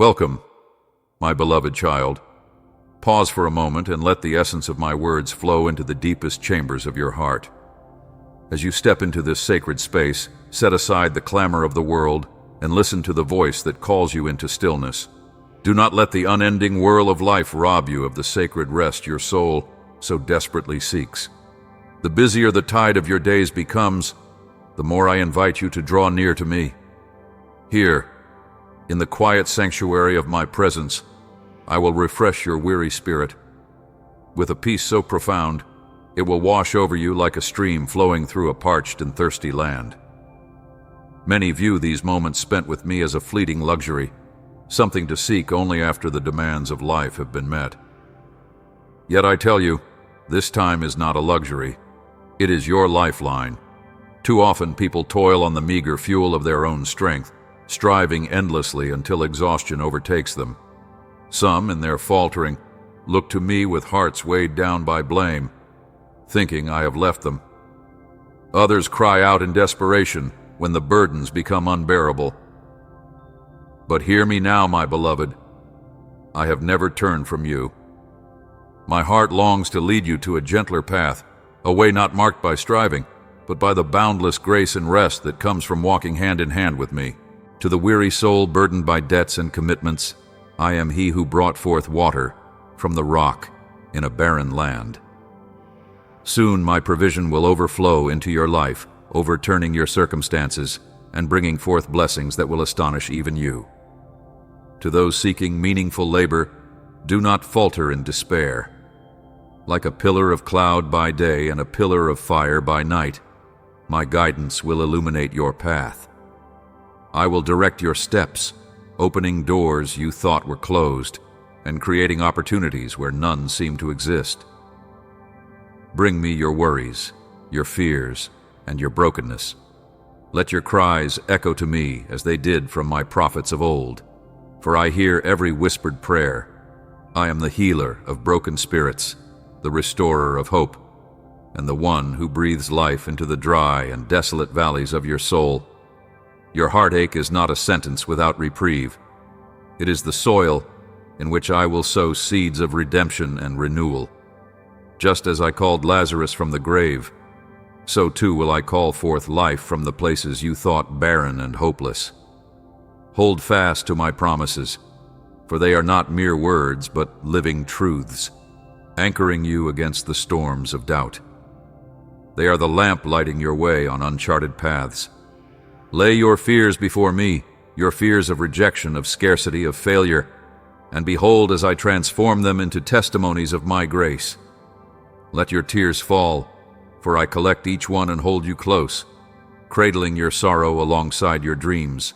Welcome, my beloved child. Pause for a moment and let the essence of my words flow into the deepest chambers of your heart. As you step into this sacred space, set aside the clamor of the world and listen to the voice that calls you into stillness. Do not let the unending whirl of life rob you of the sacred rest your soul so desperately seeks. The busier the tide of your days becomes, the more I invite you to draw near to me. Here, in the quiet sanctuary of my presence, I will refresh your weary spirit. With a peace so profound, it will wash over you like a stream flowing through a parched and thirsty land. Many view these moments spent with me as a fleeting luxury, something to seek only after the demands of life have been met. Yet I tell you, this time is not a luxury. It is your lifeline. Too often people toil on the meager fuel of their own strength, striving endlessly until exhaustion overtakes them. Some, in their faltering, look to me with hearts weighed down by blame, thinking I have left them. Others cry out in desperation when the burdens become unbearable. But hear me now, my beloved. I have never turned from you. My heart longs to lead you to a gentler path, a way not marked by striving, but by the boundless grace and rest that comes from walking hand in hand with me. To the weary soul burdened by debts and commitments, I am he who brought forth water from the rock in a barren land. Soon my provision will overflow into your life, overturning your circumstances and bringing forth blessings that will astonish even you. To those seeking meaningful labor, do not falter in despair. Like a pillar of cloud by day and a pillar of fire by night, my guidance will illuminate your path. I will direct your steps, opening doors you thought were closed and creating opportunities where none seem to exist. Bring me your worries, your fears, and your brokenness. Let your cries echo to me as they did from my prophets of old, for I hear every whispered prayer. I am the healer of broken spirits, the restorer of hope, and the one who breathes life into the dry and desolate valleys of your soul. Your heartache is not a sentence without reprieve. It is the soil in which I will sow seeds of redemption and renewal. Just as I called Lazarus from the grave, so too will I call forth life from the places you thought barren and hopeless. Hold fast to my promises, for they are not mere words but living truths, anchoring you against the storms of doubt. They are the lamp lighting your way on uncharted paths. Lay your fears before me, your fears of rejection, of scarcity, of failure, and behold as I transform them into testimonies of my grace. Let your tears fall, for I collect each one and hold you close, cradling your sorrow alongside your dreams.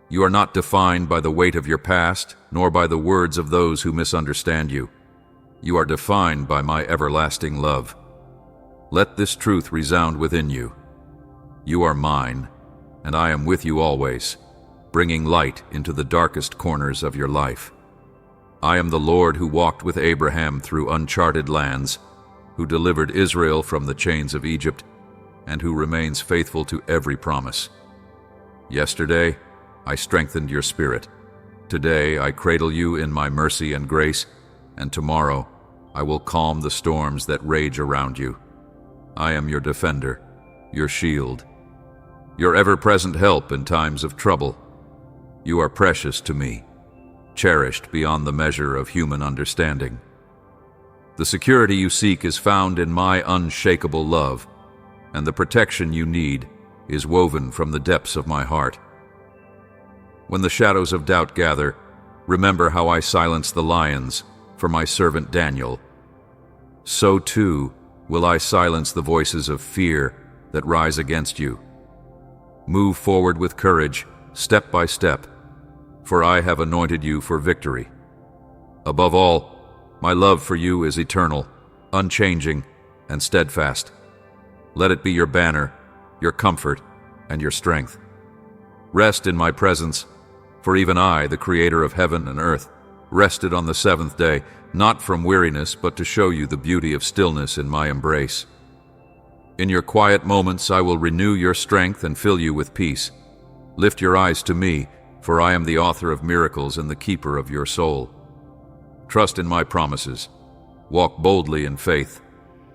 You are not defined by the weight of your past, nor by the words of those who misunderstand you. You are defined by my everlasting love. Let this truth resound within you. You are mine, and I am with you always, bringing light into the darkest corners of your life. I am the Lord who walked with Abraham through uncharted lands, who delivered Israel from the chains of Egypt, and who remains faithful to every promise. Yesterday, I strengthened your spirit. Today, I cradle you in my mercy and grace, and tomorrow, I will calm the storms that rage around you. I am your defender, your shield, your ever-present help in times of trouble. You are precious to me, cherished beyond the measure of human understanding. The security you seek is found in my unshakable love, and the protection you need is woven from the depths of my heart. When the shadows of doubt gather, remember how I silenced the lions for my servant Daniel. So too will I silence the voices of fear that rise against you. Move forward with courage, step by step, for I have anointed you for victory. Above all, my love for you is eternal, unchanging, and steadfast. Let it be your banner, your comfort, and your strength. Rest in my presence, for even I, the Creator of heaven and earth, rested on the seventh day, not from weariness, but to show you the beauty of stillness in my embrace. In your quiet moments I will renew your strength and fill you with peace. Lift your eyes to me, for I am the author of miracles and the keeper of your soul. Trust in my promises, walk boldly in faith,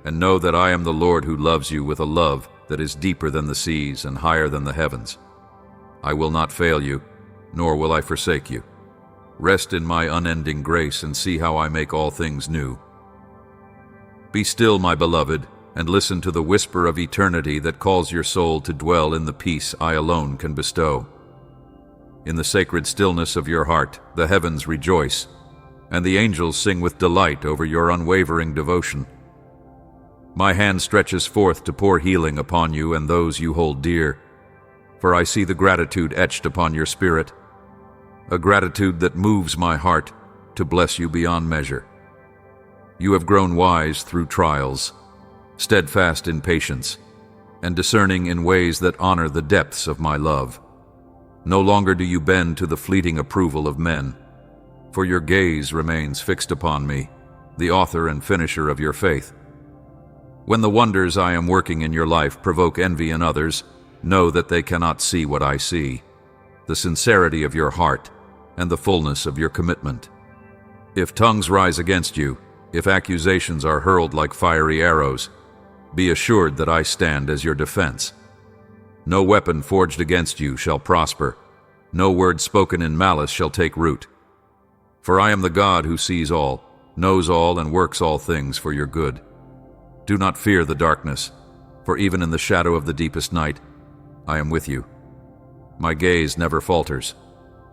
and know that I am the Lord who loves you with a love that is deeper than the seas and higher than the heavens. I will not fail you, nor will I forsake you. Rest in my unending grace and see how I make all things new. Be still, my beloved, and listen to the whisper of eternity that calls your soul to dwell in the peace I alone can bestow. In the sacred stillness of your heart, the heavens rejoice, and the angels sing with delight over your unwavering devotion. My hand stretches forth to pour healing upon you and those you hold dear, for I see the gratitude etched upon your spirit, a gratitude that moves my heart to bless you beyond measure. You have grown wise through trials, steadfast in patience, and discerning in ways that honor the depths of my love. No longer do you bend to the fleeting approval of men, for your gaze remains fixed upon me, the author and finisher of your faith. When the wonders I am working in your life provoke envy in others, know that they cannot see what I see, the sincerity of your heart and the fullness of your commitment. If tongues rise against you, if accusations are hurled like fiery arrows, be assured that I stand as your defense. No weapon forged against you shall prosper. No word spoken in malice shall take root. For I am the God who sees all, knows all, and works all things for your good. Do not fear the darkness, for even in the shadow of the deepest night, I am with you. My gaze never falters.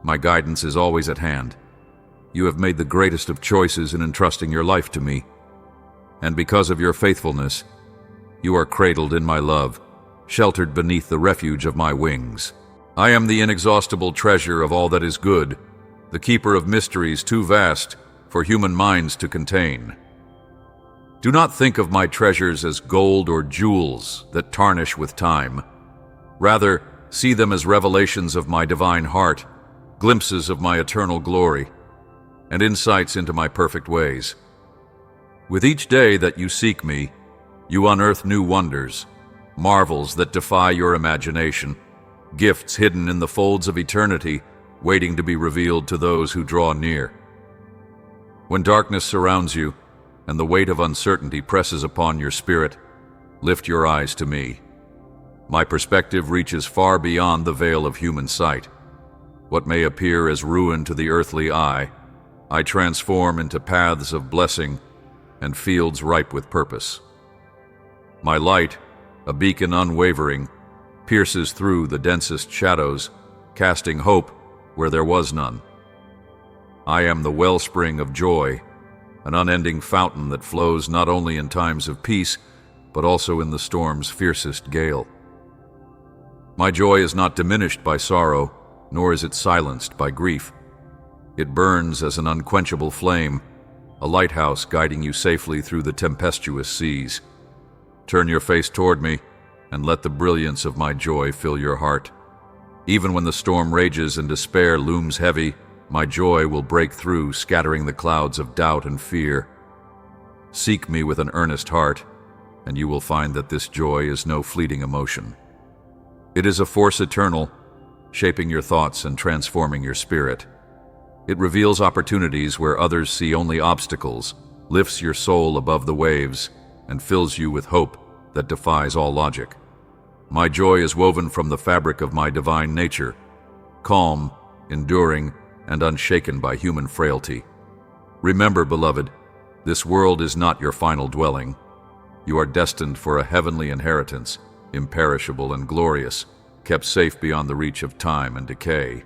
My guidance is always at hand. You have made the greatest of choices in entrusting your life to me. And because of your faithfulness, you are cradled in my love, sheltered beneath the refuge of my wings. I am the inexhaustible treasure of all that is good, the keeper of mysteries too vast for human minds to contain. Do not think of my treasures as gold or jewels that tarnish with time. Rather, see them as revelations of my divine heart, glimpses of my eternal glory, and insights into my perfect ways. With each day that you seek me, you unearth new wonders, marvels that defy your imagination, gifts hidden in the folds of eternity, waiting to be revealed to those who draw near. When darkness surrounds you, and the weight of uncertainty presses upon your spirit, lift your eyes to me. My perspective reaches far beyond the veil of human sight. What may appear as ruin to the earthly eye, I transform into paths of blessing and fields ripe with purpose. My light, a beacon unwavering, pierces through the densest shadows, casting hope where there was none. I am the wellspring of joy, an unending fountain that flows not only in times of peace, but also in the storm's fiercest gale. My joy is not diminished by sorrow, nor is it silenced by grief. It burns as an unquenchable flame, a lighthouse guiding you safely through the tempestuous seas. Turn your face toward me, and let the brilliance of my joy fill your heart. Even when the storm rages and despair looms heavy, my joy will break through, scattering the clouds of doubt and fear. Seek me with an earnest heart, and you will find that this joy is no fleeting emotion. It is a force eternal, shaping your thoughts and transforming your spirit. It reveals opportunities where others see only obstacles, lifts your soul above the waves, and fills you with hope that defies all logic. My joy is woven from the fabric of my divine nature, calm, enduring, and unshaken by human frailty. Remember, beloved, this world is not your final dwelling. You are destined for a heavenly inheritance, imperishable and glorious, kept safe beyond the reach of time and decay.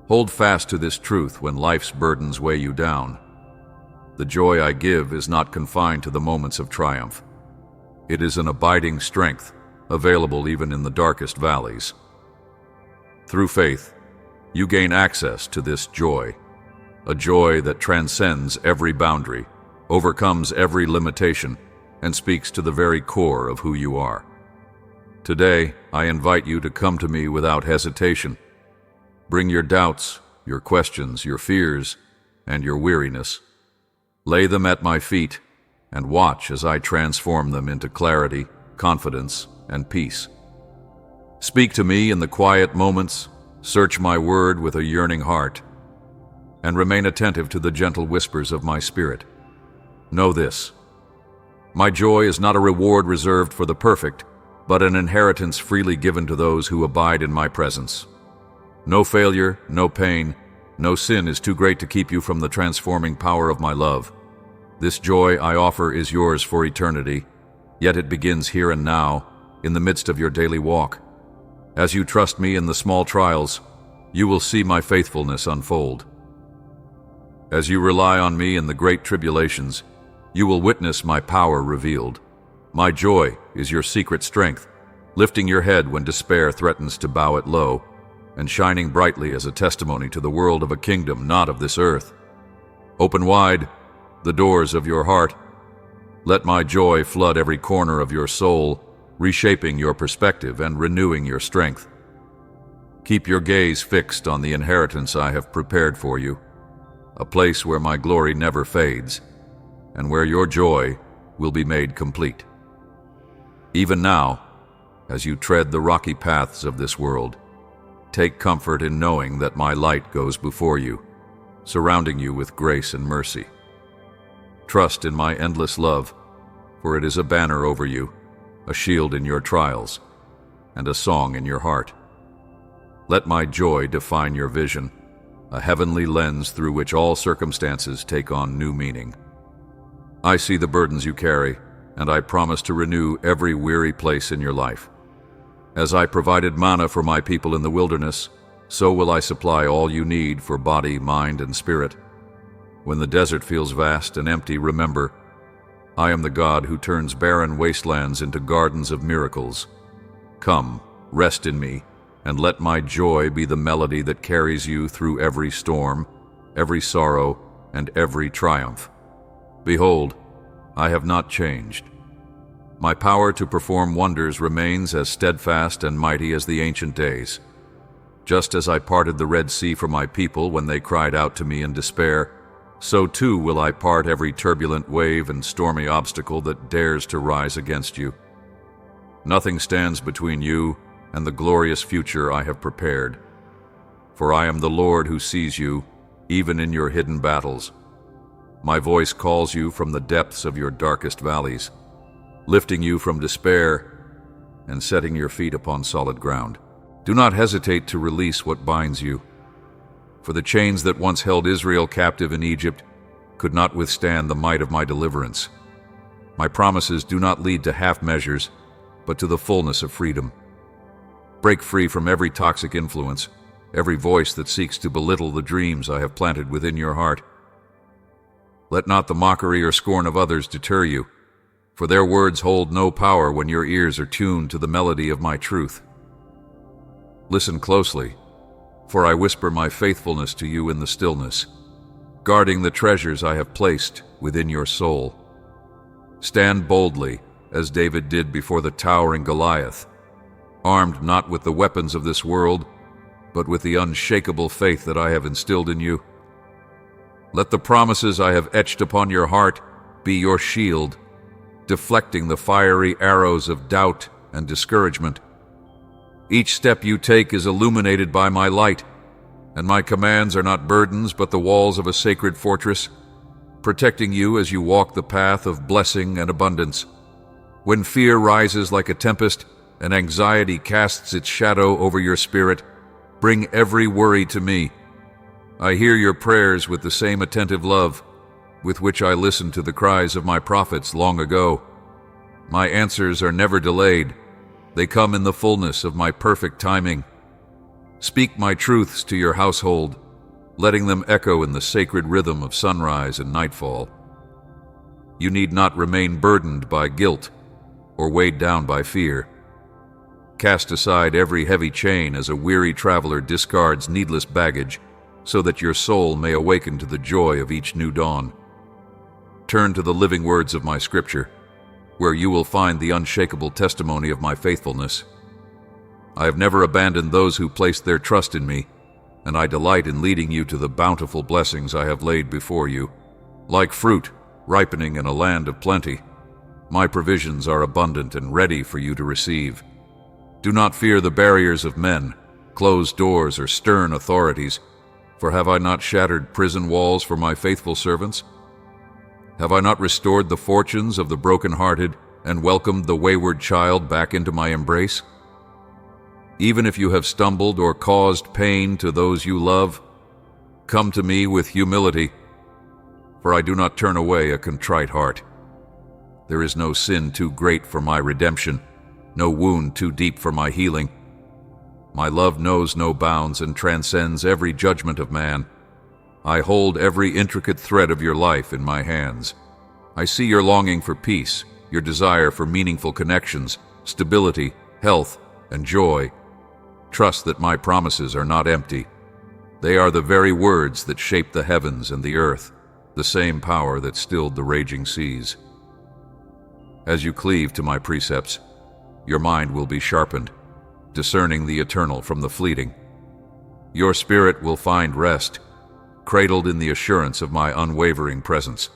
Hold fast to this truth when life's burdens weigh you down. The joy I give is not confined to the moments of triumph. It is an abiding strength, available even in the darkest valleys. Through faith, you gain access to this joy, a joy that transcends every boundary, overcomes every limitation, and speaks to the very core of who you are. Today, I invite you to come to me without hesitation. Bring your doubts, your questions, your fears, and your weariness. Lay them at my feet, and watch as I transform them into clarity, confidence, and peace. Speak to me in the quiet moments, Search my word with a yearning heart, and remain attentive to the gentle whispers of my spirit. Know this: my joy is not a reward reserved for the perfect, but an inheritance freely given to those who abide in my presence. No failure, no pain, no sin is too great to keep you from the transforming power of my love. This joy I offer is yours for eternity, yet it begins here and now, in the midst of your daily walk. As you trust me in the small trials, you will see my faithfulness unfold. As you rely on me in the great tribulations, you will witness my power revealed. My joy is your secret strength, lifting your head when despair threatens to bow it low, and shining brightly as a testimony to the world of a kingdom not of this earth. Open wide the doors of your heart. Let my joy flood every corner of your soul, reshaping your perspective and renewing your strength. Keep your gaze fixed on the inheritance I have prepared for you, a place where my glory never fades, and where your joy will be made complete. Even now, as you tread the rocky paths of this world, take comfort in knowing that my light goes before you, surrounding you with grace and mercy. Trust in my endless love, for it is a banner over you, a shield in your trials, and a song in your heart. Let my joy define your vision, a heavenly lens through which all circumstances take on new meaning. I see the burdens you carry, and I promise to renew every weary place in your life. As I provided manna for my people in the wilderness, so will I supply all you need for body, mind, and spirit. When the desert feels vast and empty, remember, I am the God who turns barren wastelands into gardens of miracles. Come, rest in me, and let my joy be the melody that carries you through every storm, every sorrow, and every triumph. Behold, I have not changed. My power to perform wonders remains as steadfast and mighty as the ancient days. Just as I parted the Red Sea for my people when they cried out to me in despair, so too will I part every turbulent wave and stormy obstacle that dares to rise against you. Nothing stands between you and the glorious future I have prepared. For I am the Lord who sees you, even in your hidden battles. My voice calls you from the depths of your darkest valleys, lifting you from despair and setting your feet upon solid ground. Do not hesitate to release what binds you, for the chains that once held Israel captive in Egypt could not withstand the might of my deliverance. My promises do not lead to half measures, but to the fullness of freedom. Break free from every toxic influence, every voice that seeks to belittle the dreams I have planted within your heart. Let not the mockery or scorn of others deter you, for their words hold no power when your ears are tuned to the melody of my truth. Listen closely, for I whisper my faithfulness to you in the stillness, guarding the treasures I have placed within your soul. Stand boldly, as David did before the towering Goliath, armed not with the weapons of this world, but with the unshakable faith that I have instilled in you. Let the promises I have etched upon your heart be your shield, deflecting the fiery arrows of doubt and discouragement. Each step you take is illuminated by my light, and my commands are not burdens but the walls of a sacred fortress, protecting you as you walk the path of blessing and abundance. When fear rises like a tempest and anxiety casts its shadow over your spirit, bring every worry to me. I hear your prayers with the same attentive love with which I listened to the cries of my prophets long ago. My answers are never delayed. They come in the fullness of my perfect timing. Speak my truths to your household, letting them echo in the sacred rhythm of sunrise and nightfall. You need not remain burdened by guilt or weighed down by fear. Cast aside every heavy chain as a weary traveler discards needless baggage, so that your soul may awaken to the joy of each new dawn. Turn to the living words of my scripture, where you will find the unshakable testimony of my faithfulness. I have never abandoned those who place their trust in me, and I delight in leading you to the bountiful blessings I have laid before you. Like fruit ripening in a land of plenty, my provisions are abundant and ready for you to receive. Do not fear the barriers of men, closed doors, or stern authorities, for have I not shattered prison walls for my faithful servants? Have I not restored the fortunes of the broken-hearted and welcomed the wayward child back into my embrace? Even if you have stumbled or caused pain to those you love, come to me with humility, for I do not turn away a contrite heart. There is no sin too great for my redemption, no wound too deep for my healing. My love knows no bounds and transcends every judgment of man. I hold every intricate thread of your life in my hands. I see your longing for peace, your desire for meaningful connections, stability, health, and joy. Trust that my promises are not empty. They are the very words that shape the heavens and the earth, the same power that stilled the raging seas. As you cleave to my precepts, your mind will be sharpened, discerning the eternal from the fleeting. Your spirit will find rest, cradled in the assurance of my unwavering presence.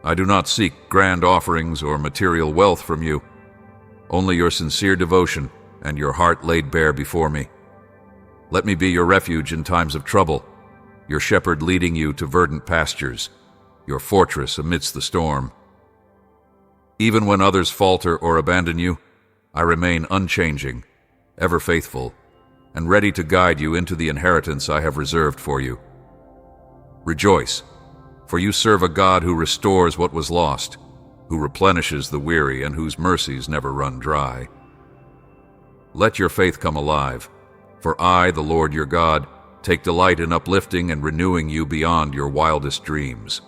I do not seek grand offerings or material wealth from you, only your sincere devotion and your heart laid bare before me. Let me be your refuge in times of trouble, your shepherd leading you to verdant pastures, your fortress amidst the storm. Even when others falter or abandon you, I remain unchanging, ever faithful, and ready to guide you into the inheritance I have reserved for you. Rejoice, for you serve a God who restores what was lost, who replenishes the weary, and whose mercies never run dry. Let your faith come alive, for I, the Lord your God, take delight in uplifting and renewing you beyond your wildest dreams.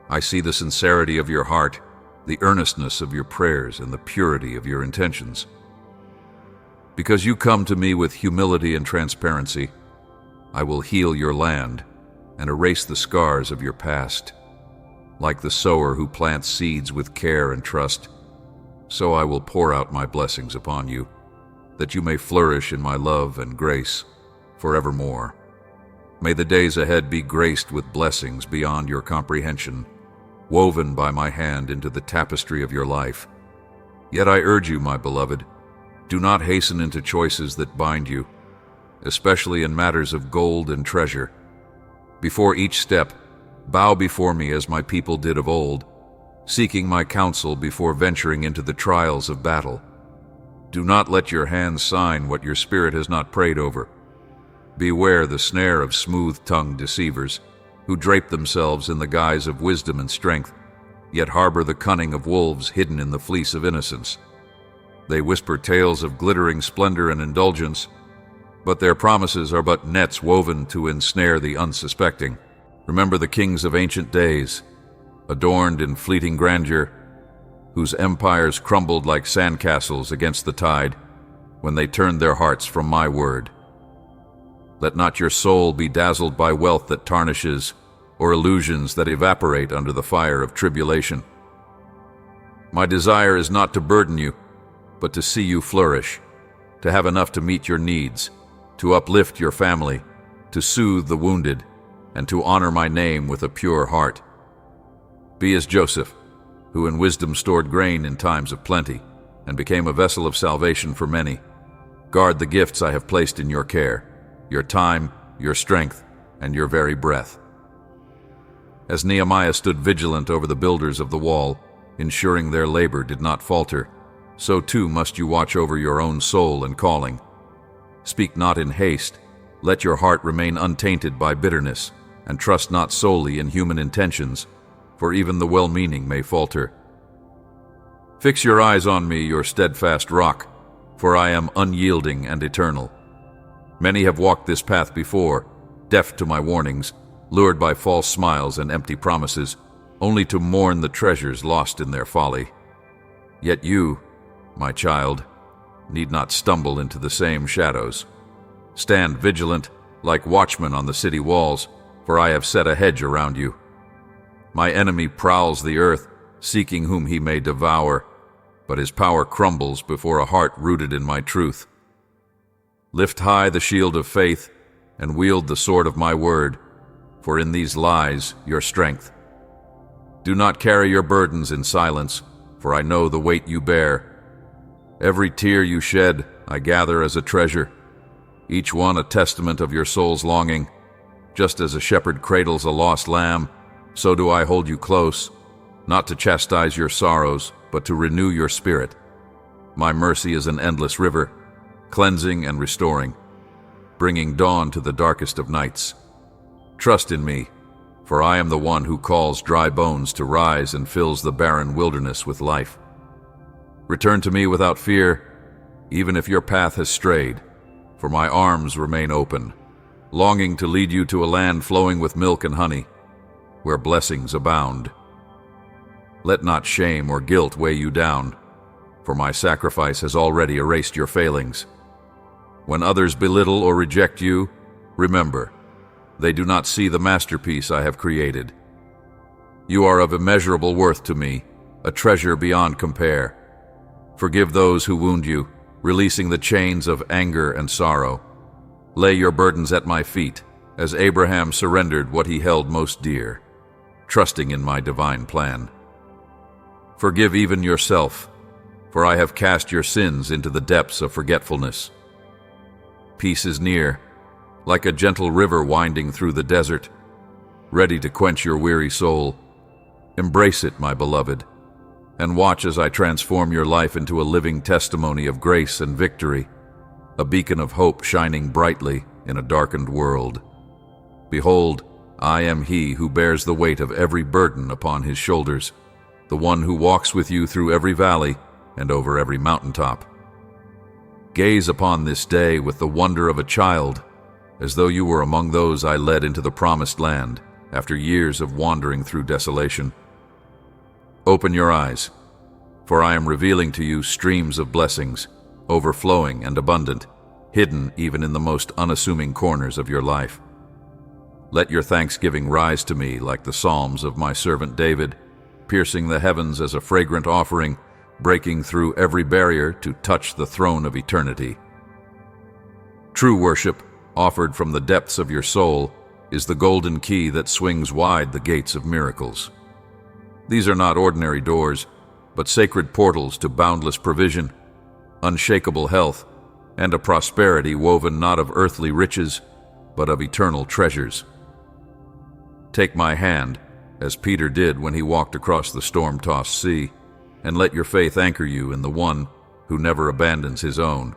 I see the sincerity of your heart, the earnestness of your prayers, and the purity of your intentions. Because you come to me with humility and transparency, I will heal your land and erase the scars of your past. Like the sower who plants seeds with care and trust, so I will pour out my blessings upon you, that you may flourish in my love and grace forevermore. May the days ahead be graced with blessings beyond your comprehension, woven by my hand into the tapestry of your life. Yet I urge you, my beloved, do not hasten into choices that bind you, especially in matters of gold and treasure. Before each step, bow before me as my people did of old, seeking my counsel before venturing into the trials of battle. Do not let your hands sign what your spirit has not prayed over. Beware the snare of smooth-tongued deceivers, who drape themselves in the guise of wisdom and strength, yet harbor the cunning of wolves hidden in the fleece of innocence. They whisper tales of glittering splendor and indulgence, but their promises are but nets woven to ensnare the unsuspecting. Remember the kings of ancient days, adorned in fleeting grandeur, whose empires crumbled like sandcastles against the tide when they turned their hearts from my word. Let not your soul be dazzled by wealth that tarnishes, or illusions that evaporate under the fire of tribulation. My desire is not to burden you, but to see you flourish, to have enough to meet your needs, to uplift your family, to soothe the wounded, and to honor my name with a pure heart. Be as Joseph, who in wisdom stored grain in times of plenty, and became a vessel of salvation for many. Guard the gifts I have placed in your care, your time, your strength, and your very breath. As Nehemiah stood vigilant over the builders of the wall, ensuring their labor did not falter, so too must you watch over your own soul and calling. Speak not in haste, let your heart remain untainted by bitterness, and trust not solely in human intentions, for even the well-meaning may falter. Fix your eyes on me, your steadfast rock, for I am unyielding and eternal. Many have walked this path before, deaf to my warnings, lured by false smiles and empty promises, only to mourn the treasures lost in their folly. Yet you, my child, need not stumble into the same shadows. Stand vigilant, like watchmen on the city walls, for I have set a hedge around you. My enemy prowls the earth, seeking whom he may devour, but his power crumbles before a heart rooted in my truth. Lift high the shield of faith, and wield the sword of my word, for in these lies your strength. Do not carry your burdens in silence, for I know the weight you bear. Every tear you shed I gather as a treasure. each one a testament of your soul's longing. Just as a shepherd cradles a lost lamb, so do I hold you close, not to chastise your sorrows, but to renew your spirit. My mercy is an endless river, cleansing and restoring, bringing dawn to the darkest of nights. Trust in me, for I am the one who calls dry bones to rise and fills the barren wilderness with life. Return to me without fear, even if your path has strayed, for my arms remain open, longing to lead you to a land flowing with milk and honey, where blessings abound. Let not shame or guilt weigh you down, for my sacrifice has already erased your failings. When others belittle or reject you, remember, they do not see the masterpiece I have created. You are of immeasurable worth to me, a treasure beyond compare. Forgive those who wound you, releasing the chains of anger and sorrow. Lay your burdens at my feet, as Abraham surrendered what he held most dear, trusting in my divine plan. Forgive even yourself, for I have cast your sins into the depths of forgetfulness. Peace is near, like a gentle river winding through the desert, ready to quench your weary soul. Embrace it, my beloved, and watch as I transform your life into a living testimony of grace and victory, a beacon of hope shining brightly in a darkened world. Behold, I am he who bears the weight of every burden upon his shoulders, the one who walks with you through every valley and over every mountaintop. Gaze upon this day with the wonder of a child, as though you were among those I led into the promised land after years of wandering through desolation. Open your eyes, for I am revealing to you streams of blessings, overflowing and abundant, hidden even in the most unassuming corners of your life. Let your thanksgiving rise to me like the Psalms of my servant David, piercing the heavens as a fragrant offering, breaking through every barrier to touch the throne of eternity. True worship, offered from the depths of your soul, is the golden key that swings wide the gates of miracles. These are not ordinary doors, but sacred portals to boundless provision, unshakable health, and a prosperity woven not of earthly riches, but of eternal treasures. Take my hand, as Peter did when he walked across the storm-tossed sea, and let your faith anchor you in the one who never abandons his own.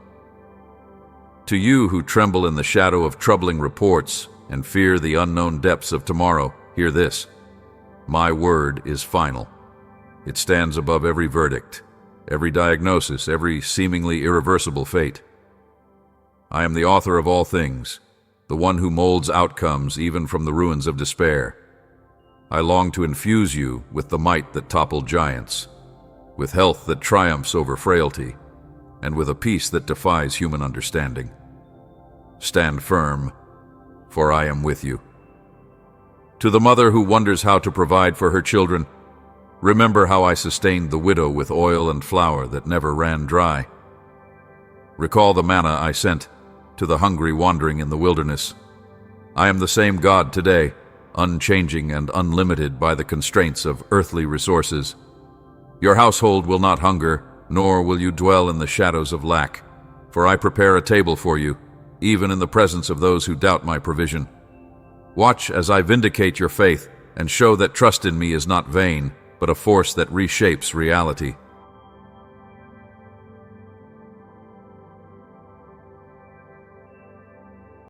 To you who tremble in the shadow of troubling reports and fear the unknown depths of tomorrow, hear this. My word is final. It stands above every verdict, every diagnosis, every seemingly irreversible fate. I am the author of all things, the one who molds outcomes even from the ruins of despair. I long to infuse you with the might that toppled giants, with health that triumphs over frailty, and with a peace that defies human understanding. Stand firm, for I am with you. To the mother who wonders how to provide for her children, remember how I sustained the widow with oil and flour that never ran dry. Recall the manna I sent to the hungry wandering in the wilderness. I am the same God today, unchanging and unlimited by the constraints of earthly resources. Your household will not hunger, nor will you dwell in the shadows of lack, for I prepare a table for you, even in the presence of those who doubt my provision. Watch as I vindicate your faith and show that trust in me is not vain, but a force that reshapes reality.